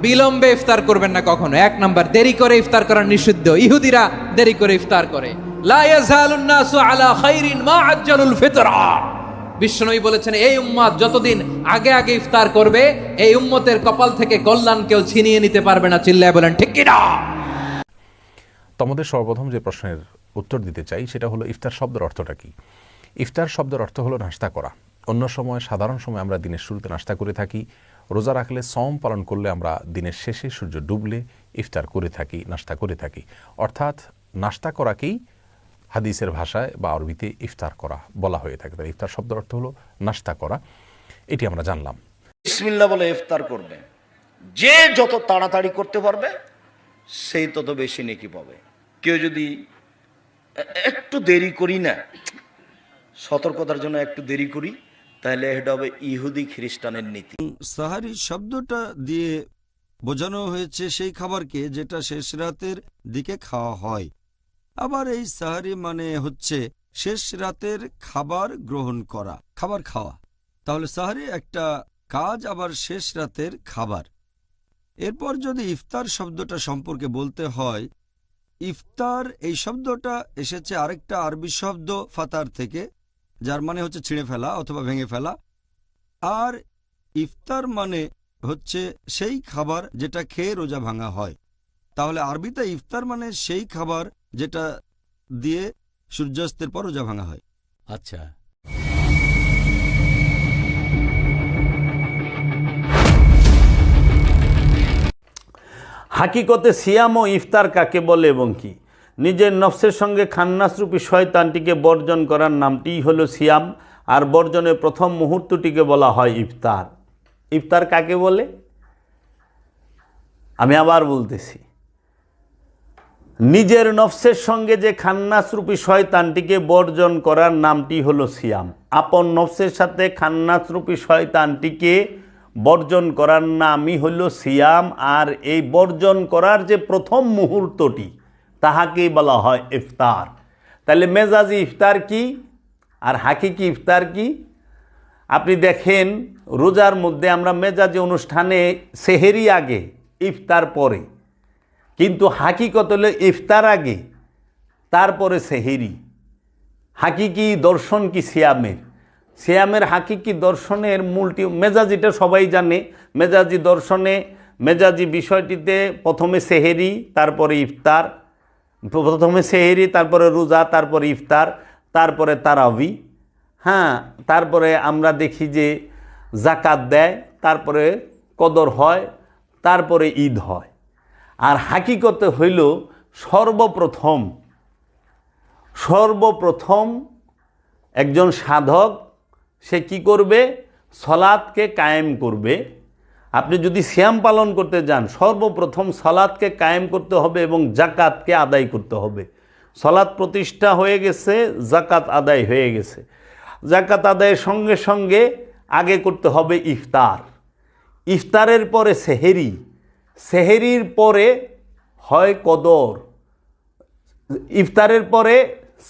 বিলম্বে ইফতার করবেন না কখনো। এক নাম্বার, দেরি করে ইফতার করা নিষিদ্ধ। ইহুদিরা দেরি করে ইফতার করে। লা ইয়াজালুন নাসু আলা খাইরিন মা আজ্জালুল ফিতরা। বিশ্বনবী বলেছেন, এই উম্মত যতদিন আগে আগে ইফতার করবে, এই উম্মতের কপাল থেকে কল্যাণ কেউ ছিনিয়ে নিতে পারবে না। চিল্লায় বলেন ঠিক কি না? তোমাদের সর্বপ্রথম যে প্রশ্নের উত্তর দিতে চাই সেটা হলো, ইফতার শব্দের অর্থটা কি? ইফতার শব্দের অর্থ হলো নাস্তা করা। অন্য সময়, সাধারণ সময় আমরা দিনের শুরুতে নাস্তা করে থাকি। রোজা রাখলে, সওম পালন করলে আমরা দিনের শেষে সূর্য ডুবলে ইফতার করে থাকি, নাস্তা করে থাকি। অর্থাৎ নাস্তা করাকেই হাদিসের ভাষায় বা আরবিতে ইফতার করা বলা হয়ে থাকে। তাই ইফতার শব্দের অর্থ হলো নাস্তা করা। এটি আমরা জানলাম। বিসমিল্লাহ বলে ইফতার করবে। যে যত তাড়াতাড়ি করতে পারবে সেই তত বেশি নেকি পাবে। কেউ যদি একটু দেরি করি না, সতর্কতার জন্য একটু দেরি করি, তাহলে এটা হবে ইহুদি খ্রিস্টানের নীতি। সাহারি শব্দটা দিয়ে বোঝানো হয়েছে সেই খাবারকে যেটা শেষ রাতের দিকে খাওয়া হয়। আবার এই সাহারি মানে হচ্ছে শেষ রাতের খাবার গ্রহণ করা, খাবার খাওয়া। তাহলে সাহারি একটা কাজ, আবার শেষ রাতের খাবার। এরপর যদি ইফতার শব্দটা সম্পর্কে বলতে হয়, ইফতার এই শব্দটা এসেছে আরেকটা আরবি শব্দ ফাতার থেকে, যার মানে হচ্ছে ছিঁড়ে ফেলা অথবা ভেঙে ফেলা। আর ইফতার মানে হচ্ছে সেই খাবার যেটা খেয়ে রোজা ভাঙা হয়। তাহলে আরবিতে ইফতার মানে সেই খাবার যেটা দিয়ে সূর্যাস্তের পর রোজা ভাঙা হয়। আচ্ছা, হাকিকতে সিয়াম ও ইফতার কাকে বলে এবং কি? নিজের নফসের সঙ্গে খান্নাসরূপী শয়তানটিকে বর্জন করার নামটিই হলো সিয়াম, আর বর্জনের প্রথম মুহূর্তটিকে বলা হয় ইফতার। ইফতার কাকে বলে? আমি আবার বলতেছি, নিজের নফসের সঙ্গে যে খান্নাসরূপী শয়তানটিকে বর্জন করার নামটি হলো সিয়াম। আপন নফসের সাথে খান্নাসরূপী শয়তানটিকে বর্জন করার নামই হলো সিয়াম। আর এই বর্জন করার যে প্রথম মুহূর্তটি, তাহাকেই বলা হয় ইফতার। তাহলে মেজাজি ইফতার কি আর হাকিকি ইফতার কি? আপনি দেখেন, রোজার মধ্যে আমরা মেজাজি অনুষ্ঠানে সেহেরি আগে, ইফতার পরে, কিন্তু হাকিকত হলো ইফতার আগে, তারপরে সেহেরি। হাকিকি দর্শন কি সিয়ামের? সিয়ামের হাকিকি দর্শনের মূলটি মেজাজিটা সবাই জানে। মেজাজি দর্শনে, মেজাজি বিষয়টিতে প্রথমে সেহেরি, তারপরে ইফতার, প্রথমে সেহেরি, তারপরে রোজা, তারপরে ইফতার, তারপরে তারাবি। হ্যাঁ, তারপরে আমরা দেখি যে জাকাত দেয়, তারপরে কদর হয়, তারপরে ঈদ হয়। আর হাকিকতে হইল সর্বপ্রথম একজন সাধক সে কি করবে? সলাৎকে কায়েম করবে। আপনি যদি সিয়াম পালন করতে যান, সর্বপ্রথম সলাৎকে কায়েম করতে হবে এবং জাকাতকে আদায় করতে হবে। সলাৎ প্রতিষ্ঠা হয়ে গেছে, জাকাত আদায় হয়ে গেছে। জাকাত আদায়ের সঙ্গে সঙ্গে আগে করতে হবে ইফতার। ইফতারের পরে সেহেরি, সেহেরির পরে হয় কদর, ইফতারের পরে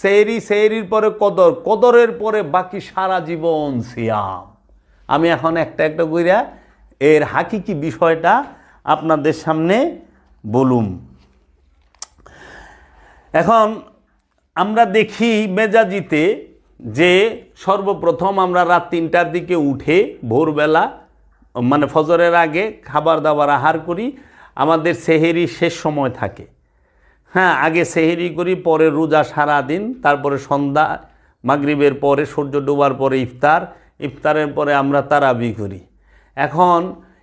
সেহেরি, সেহেরির পরে কদর, কদরের পরে বাকি সারা জীবন সিয়াম। আমি এখন একটা একটা কইরা এর হাকিকি বিষয়টা আপনাদের সামনে বলুম। এখন আমরা দেখি মেজাজিতে যে সর্বপ্রথম আমরা রাত 3টার দিকে উঠে ভোরবেলা, মানে ফজরের আগে খাবার দাবার আহার করি। আমাদের সেহেরি শেষ সময় থাকে। হ্যাঁ, আগে সেহেরি করি, পরে রোজা সারা দিন, তারপরে সন্ধ্যা, মাগরিবের পরে সূর্য ডোবার পরে ইফতার, ইফতারের পরে আমরা তারাবি করি। এখন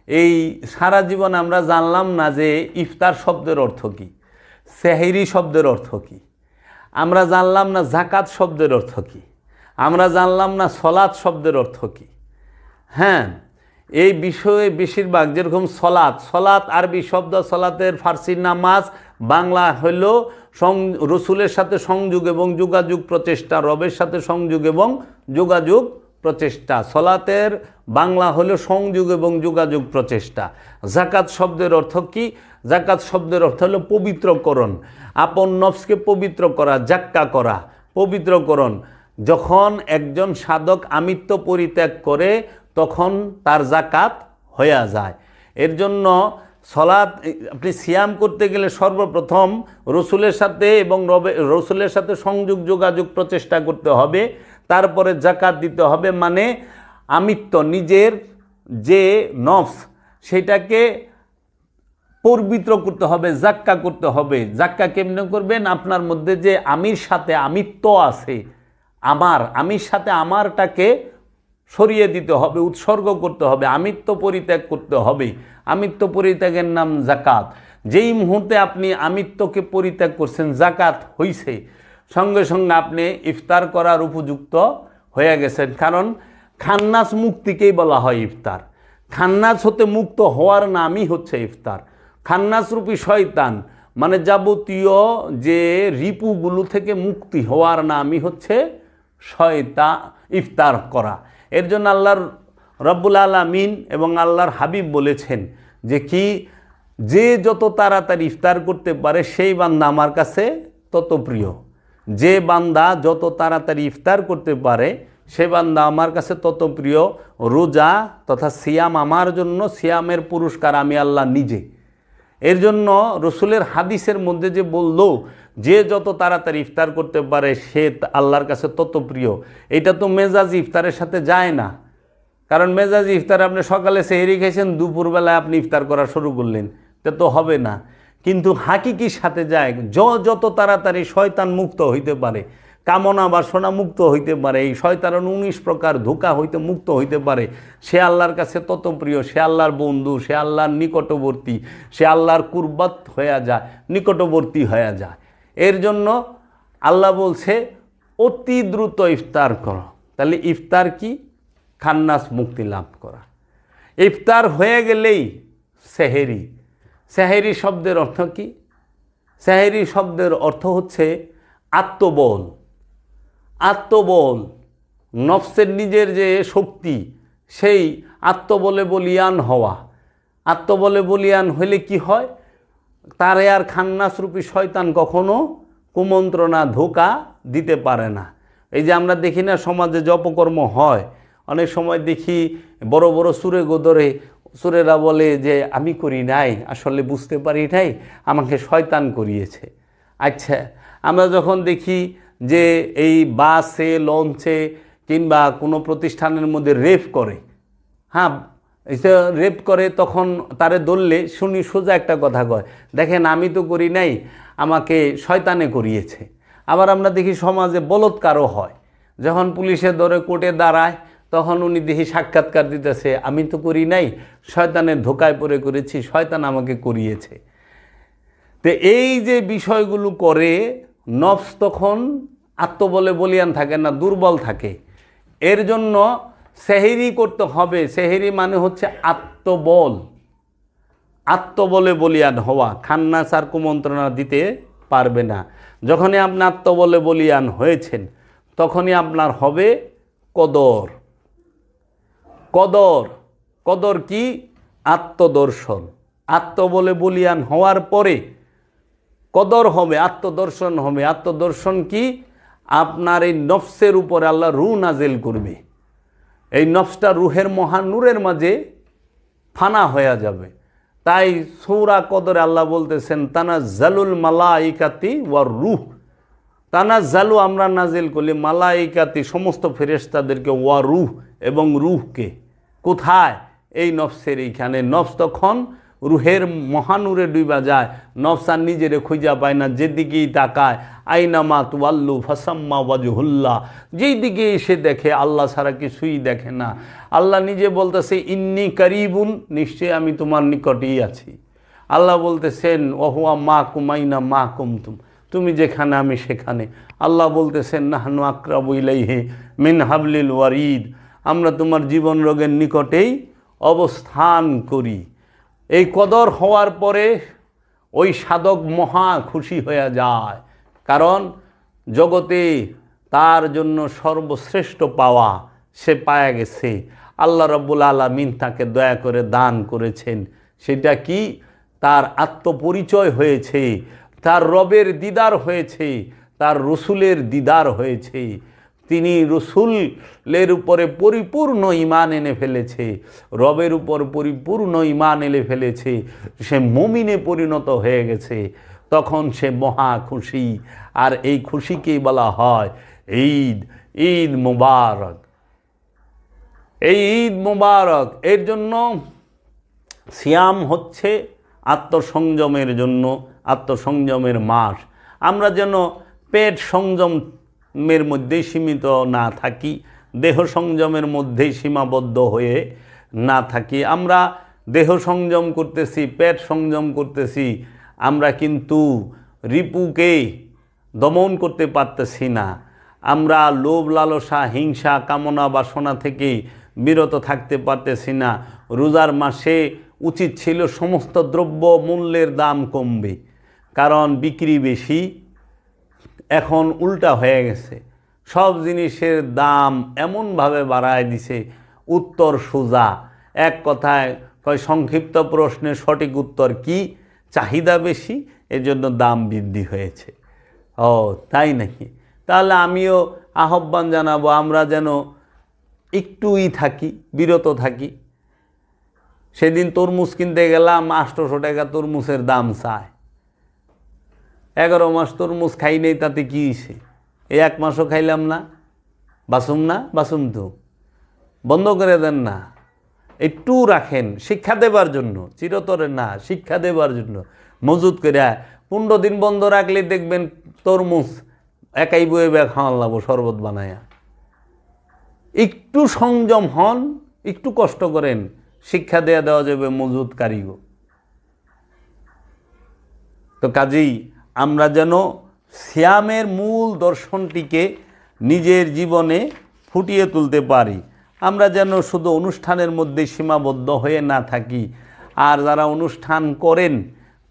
এই সারা জীবন আমরা জানলাম না যে ইফতার শব্দের অর্থ কী, সেহেরি শব্দের অর্থ কী। আমরা জানলাম না জাকাত শব্দের অর্থ কী। আমরা জানলাম না সলাৎ শব্দের অর্থ কী। হ্যাঁ, এই বিষয়ে বেশিরভাগ, যেরকম সলাৎ, সলাৎ আরবি শব্দ, সলাতের ফার্সি নামাজ, বাংলা হইল রসুলের সাথে সংযোগ এবং যোগাযোগ প্রচেষ্টা, রবের সাথে সংযোগ এবং যোগাযোগ প্রচেষ্টা। সলাতের বাংলা হলো সংযোগ এবং যোগাযোগ প্রচেষ্টা। জাকাত শব্দের অর্থ কি? জাকাত শব্দের অর্থ হলো পবিত্রকরণ, আপন নফসকে পবিত্র করা, জাক্কা করা, পবিত্রকরণ। যখন একজন সাধক আমিত্ব পরিত্যাগ করে তখন তার জাকাত হয়ে যায়। এর জন্য সলাৎ আপনি সিয়াম করতে গেলে সর্বপ্রথম রসুলের সাথে এবং রসুলের সাথে সংযোগ যোগাযোগ প্রচেষ্টা করতে হবে, তারপরে জাকাত দিতে হবে, মানে আমিত্ব নিজের যে নফস সেটাকে পবিত্র করতে হবে, জাক্কা করতে হবে। জাক্কা কেমনে করবেন? আপনার মধ্যে যে আমির সাথে আমিত্ব আছে, আমির সাথে আমারটাকে সরিয়ে দিতে হবে, উৎসর্গ করতে হবে, আমিত্ব পরিত্যাগ করতে হবে। আমিত্ব পরিত্যাগের নাম জাকাত। যেই মুহূর্তে আপনি আমিত্বকে পরিত্যাগ করছেন, জাকাত হইছে, সঙ্গে সঙ্গে আপনি ইফতার করার উপযুক্ত হয়ে গেছেন। কারণ খান্নাস মুক্তিকেই বলা হয় ইফতার। খান্নাস হতে মুক্ত হওয়ার নামই হচ্ছে ইফতার। খান্নাস রূপী শয়তান মানে যাবতীয় যে রিপুগুলো থেকে মুক্তি হওয়ার নামই হচ্ছে ইফতার করা। এর জন্য আল্লাহর রব্বুল আলামিন এবং আল্লাহর হাবিব বলেছেন যে কি, যে যত তাড়াতাড়ি ইফতার করতে পারে সেই বান্দা আমার কাছে তত প্রিয়। যে বান্দা যত তাড়াতাড়ি ইফতার করতে পারে সে বান্দা আমার কাছে তত প্রিয়। রোজা তথা সিয়াম আমার জন্য, সিয়ামের পুরস্কার আমি আল্লাহ নিজে। এর জন্য রসুলের হাদিসের মধ্যে যে বলল যে যত তাড়াতাড়ি ইফতার করতে পারে সে আল্লাহর কাছে তত প্রিয়, এটা তো মেজাজি ইফতারের সাথে যায় না। কারণ মেজাজি ইফতার আপনি সকালে সেহরি খেয়েছেন, দুপুরবেলায় আপনি ইফতার করা শুরু করলেন, তা তো হবে না। কিন্তু হাকিকির সাথে যায়, যত তাড়াতাড়ি শয়তান মুক্ত হইতে পারে, কামনা বাসনা মুক্ত হইতে পারে, এই শয়তানের 19 প্রকার ধোঁকা হইতে মুক্ত হইতে পারে, সে আল্লাহর কাছে তত প্রিয়, সে আল্লাহর বন্ধু, সে আল্লাহর নিকটবর্তী, সে আল্লাহর কুরবাত হয়ে যায়, নিকটবর্তী হয়ে যায়। এর জন্য আল্লাহ বলছে অতি দ্রুত ইফতার করো। তাহলে ইফতার কি? খান্নাস মুক্তি লাভ করা। ইফতার হয়ে গেলেই সেহেরি। সেহেরি শব্দের অর্থ কি? সেহেরি শব্দের অর্থ হচ্ছে আত্মবল। আত্মবল, নফসের নিজের যে শক্তি, সেই আত্মবলে বলিয়ান হওয়া। আত্মবলে বলিয়ান হলে কি হয়? তারে আর খান্নাসরূপী শয়তান কখনো কুমন্ত্রণা ধোঁকা দিতে পারে না। এই যে আমরা দেখি না সমাজে যে অপকর্ম হয়, অনেক সময় দেখি বড় বড় সুরে গোদরে সুরেরা বলে যে আমি করি নাই, আসলে বুঝতে পারি নাই, আমাকে শয়তান করিয়েছে। আচ্ছা, আমরা যখন দেখি যে এই বাসে, লঞ্চে কিংবা কোনো প্রতিষ্ঠানের মধ্যে রেপ করে, রেপ করে, তখন তারে ধরলে শুনি সোজা একটা কথা কয়, দেখেন আমি তো করি নাই, আমাকে শয়তানে করিয়েছে। আবার আমরা দেখি সমাজে বলৎকারও হয়, যখন পুলিশে ধরে কোর্টে দাঁড়ায় তখন উনি দেখি সাক্ষাৎকার দিতেছে, আমি তো করি নাই, শয়তানের ধোকায় পড়ে করেছি, শয়তান আমাকে করিয়েছে। তো এই যে বিষয়গুলো করে নফস তখন আত্মবলে বলিয়ান থাকে না, দুর্বল থাকে। এর জন্য সেহেরি করতে হবে। সেহেরি মানে হচ্ছে আত্মবল, আত্মবলে বলিয়ান হওয়া। খান্নাস আর কুমন্ত্রণা দিতে পারবে না। যখনই আপনি আত্মবলে বলিয়ান হয়েছেন তখনই আপনার হবে কদর। কদর, কদর কি? আত্মদর্শন। আত্মবলে বলিয়ান হওয়ার পরে কদর হবে, আত্মদর্শন হবে। আত্মদর্শন কি? আপনার এই নফসের উপরে আল্লাহ রূহ নাজিল করবে। এই নফসটা রুহের মহান নূরের মাঝে ফানা হয়ে যাবে। তাই সূরা কদরে আল্লাহ বলতেছেন তানাজ্জালুল মালাইকাতি ওয়ার রূহ। তানাজ্জালু আমরা নাজিল করলি, মালাইকাতি সমস্ত ফেরেশতাদেরকে, ওয়া রূহ এবং রূহকে। কোথায়? এই নফসের এইখানে। নফস তখন রুহের মহানূরে ডুবা যায়, নফস আর নিজেরে খুঁজা পায় না, যেদিকেই তাকায় আইনামা তুয়াল্লু ফাসাম্মা ওয়াজহুল্লাহ, যেই দিকে এসে দেখে আল্লাহ ছাড়া কিছুই দেখে না। আল্লাহ নিজে বলতেছে ইন্নী কারিবুন, নিশ্চয় আমি তোমার নিকটেই আছি। আল্লাহ বলতেছেন ওহুয়া মা কুমাইনা মা কুমতুম, তুমি যেখানে আমি সেখানে। আল্লাহ বলতেছেন নাহনু আকরাবু ইলাইহি মিন হাবলিল ওয়ারিদ, আমরা তোমার জীবন রোগের নিকটেই অবস্থান করি। এই কদর হওয়ার পরে ওই সাধক মহা খুশি হয়ে যায়, কারণ জগতে তার জন্য সর্বশ্রেষ্ঠ পাওয়া সে পায়া গেছে। আল্লাহ রাব্বুল আলামিন তাকে দয়া করে দান করেছেন। সেটা কি? তার আত্মপরিচয় হয়েছে, তার রবের দিদার হয়েছে, তার রসুলের দিদার হয়েছে। তিনি রসুলের উপরে পরিপূর্ণ ঈমান এনে ফেলেছে, রবের উপর পরিপূর্ণ ঈমান এনে ফেলেছে, সে মুমিনে পরিণত হয়ে গেছে, তখন সে মহা খুশি। আর এই খুশিকেই বলা হয় ঈদ, ঈদ মুবারক। এই ঈদ মুবারক, এর জন্য সিয়াম হচ্ছে আত্মসংযমের জন্য, আত্মসংযমের মাস। আমরা যেন পেট সংযমের মধ্যেই সীমিত না থাকি, দেহ সংযমের মধ্যেই সীমাবদ্ধ হয়ে না থাকি। আমরা দেহ সংযম করতেছি, পেট সংযম করতেছি, আমরা কিন্তু রিপুকে দমন করতে পারতেছি না। আমরা লোভ লালসা হিংসা কামনা বাসনা থেকে বিরত থাকতে পারতেছি না। রোজার মাসে উচিত ছিল সমস্ত দ্রব্য মূল্যের দাম কমবে, কারণ বিক্রি বেশি। এখন উল্টা হয়ে গেছে, সব জিনিসের দাম এমনভাবে বাড়ায় দিছে, উত্তর সোজা। এক কথায় কয়, সংক্ষিপ্ত প্রশ্নের সঠিক উত্তর কি? চাহিদা বেশি, এজন্য দাম বৃদ্ধি হয়েছে। ও তাই নাকি? তাহলে আমিও আহ্বান জানাবো, আমরা যেন একটুই থাকি, বিরত থাকি। সেদিন তরমুজ কিনতে গেলাম, 800 টাকা তরমুজের দাম চায়। 11 মাস তরমুজ খাই নেই, তাতে কী হয়েছে? এই 1 মাসও খাইলাম না, বাসুম না? বাসুম তো, বন্ধ করে দেন না, একটু রাখেন শিক্ষা দেবার জন্য, চিরতরে না, শিক্ষা দেবার জন্য মজুত করে। 15 দিন বন্ধ রাখলে দেখবেন তরমুজ একাই বয়ে ব্যাগ খাওয়ান লাগবো শরবত বানায়া। একটু সংযম হন, একটু কষ্ট করেন, শিক্ষা দেওয়া যাবে মজুত কারিগর। তো কাজেই আমরা যেন সিয়ামের মূল দর্শনটিকে নিজের জীবনে ফুটিয়ে তুলতে পারি। আমরা যেন শুধু অনুষ্ঠানের মধ্যে সীমাবদ্ধ হয়ে না থাকি। আর যারা অনুষ্ঠান করেন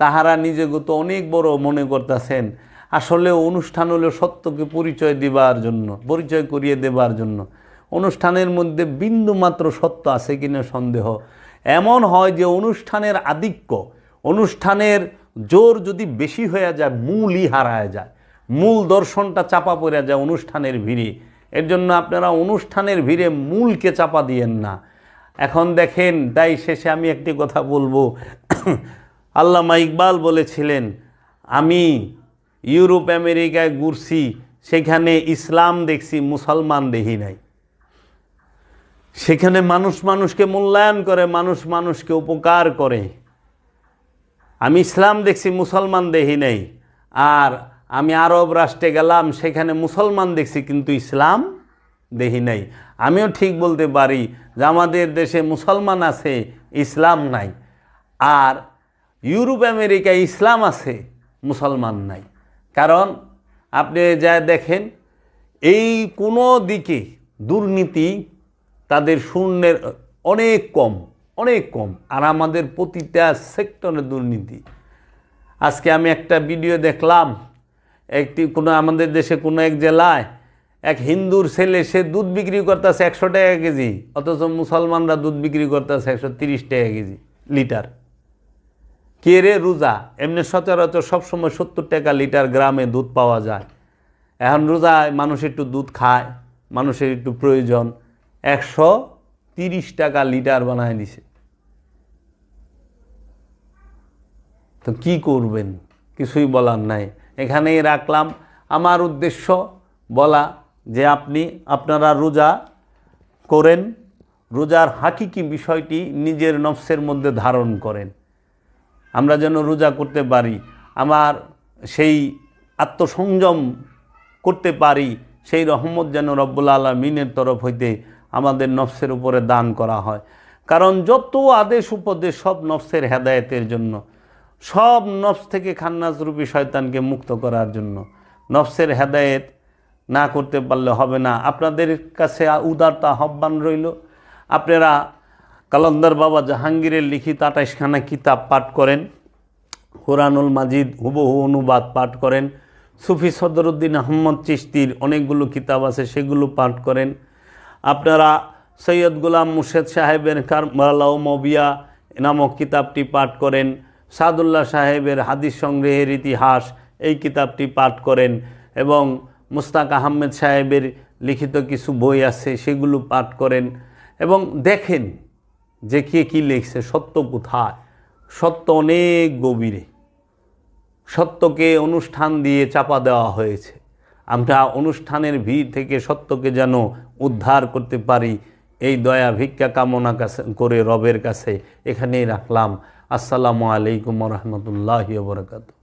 তাহারা নিজেকে তো অনেক বড় মনে করতেছেন, আসলে অনুষ্ঠান হলো সত্যকে পরিচয় দেবার জন্য, পরিচয় করিয়ে দেবার জন্য। অনুষ্ঠানের মধ্যে বিন্দুমাত্র সত্য আছে কিনা সন্দেহ। এমন হয় যে অনুষ্ঠানের আধিক্য, অনুষ্ঠানের জোর যদি বেশি হয়ে যায়, মূলই হারায় যায়, মূল দর্শনটা চাপা পড়ে যায় অনুষ্ঠানের ভিড়ে। এর জন্য আপনারা অনুষ্ঠানের ভিড়ে মূলকে চাপা দিয়েন না। এখন দেখেন, তাই শেষে আমি একটি কথা বলবো। আল্লামা ইকবাল বলেছিলেন, আমি ইউরোপ আমেরিকায় ঘুরছি, সেখানে ইসলাম দেখছি, মুসলমান দেখি নাই। সেখানে মানুষ মানুষকে মূল্যায়ন করে, মানুষ মানুষকে উপকার করে। আমি ইসলাম দেখছি, মুসলমান দেখি নাই। আর আমি আরব রাষ্ট্রে গেলাম, সেখানে মুসলমান দেখছি কিন্তু ইসলাম দেখি নাই। আমিও ঠিক বলতে পারি যে আমাদের দেশে মুসলমান আছে, ইসলাম নাই। আর ইউরোপ আমেরিকায় ইসলাম আছে, মুসলমান নাই। কারণ আপনি যা দেখেন, এই কোনো দিকে দুর্নীতি তাদের শূন্যের অনেক কম, অনেক কম। আর আমাদের প্রতিটা সেক্টরে দুর্নীতি। আজকে আমি একটা ভিডিও দেখলাম, আমাদের দেশে কোনো এক জেলায় এক হিন্দুর ছেলে, সে দুধ বিক্রি করতেছে 100 টাকা কেজি, অথচ মুসলমানরা দুধ বিক্রি করতেছে 130 টাকা কেজি লিটার। কে রে? রোজা। এমনি সচরাচর সবসময় 70 টাকা লিটার গ্রামে দুধ পাওয়া যায়। এখন রোজায় মানুষ একটু দুধ খায়, মানুষের একটু প্রয়োজন, 130 টাকা লিটার বানায় দিছে। তো কি করবেন? কিছুই বলার নাই। এখানেই রাখলাম। আমার উদ্দেশ্য বলা যে আপনারা রোজা করেন, রোজার হাকিকি বিষয়টি নিজের নফসের মধ্যে ধারণ করেন। আমরা যেন রোজা করতে পারি, আমার সেই আত্মসংযম করতে পারি, সেই রহমত যেন রব্বুল আলামিনের তরফ হইতে আমাদের নফসের উপরে দান করা হয়। কারণ যত আদেশ উপদেশ সব নফসের হেদায়েতের জন্য, সব নফস থেকে খান্নাসরূপী শয়তানকে মুক্ত করার জন্য। নফসের হেদায়েত না করতে পারলে হবে না। আপনাদের কাছে উদারতা আহ্বান রইল, আপনারা কালান্দার বাবা জাহাঙ্গীরের লিখিত 28খানা কিতাব পাঠ করেন, কোরআনুল মাজিদ হুবহু অনুবাদ পাঠ করেন, সুফি সদরুদ্দিন আহমদ চিশতির অনেকগুলো কিতাব আছে, সেগুলো পাঠ করেন। আপনারা সৈয়দ গোলাম মুর্শেদ সাহেবের কারবালা ও মবিয়া নামক কিতাবটি পাঠ করেন, সাদুল্লাহ সাহেবের হাদিস সংগ্রহের ইতিহাস এই কিতাবটি পাঠ করেন, এবং মুস্তাক আহমেদ সাহেবের লিখিত কিছু বই আছে সেগুলো পাঠ করেন এবং দেখেন যে কে কী লিখছে, সত্য কোথায়। সত্য অনেক গভীরে, সত্যকে অনুষ্ঠান দিয়ে চাপা দেওয়া হয়েছে। আমরা অনুষ্ঠানের ভিড় থেকে সত্যকে যেন উদ্ধার করতে পারি, এই দয়া ভিক্ষা কামনা করে রবের কাছে এখানেই রাখলাম। আসসালামু আলাইকুম ওয়া রাহমাতুল্লাহি ওয়া বারাকাতুহু।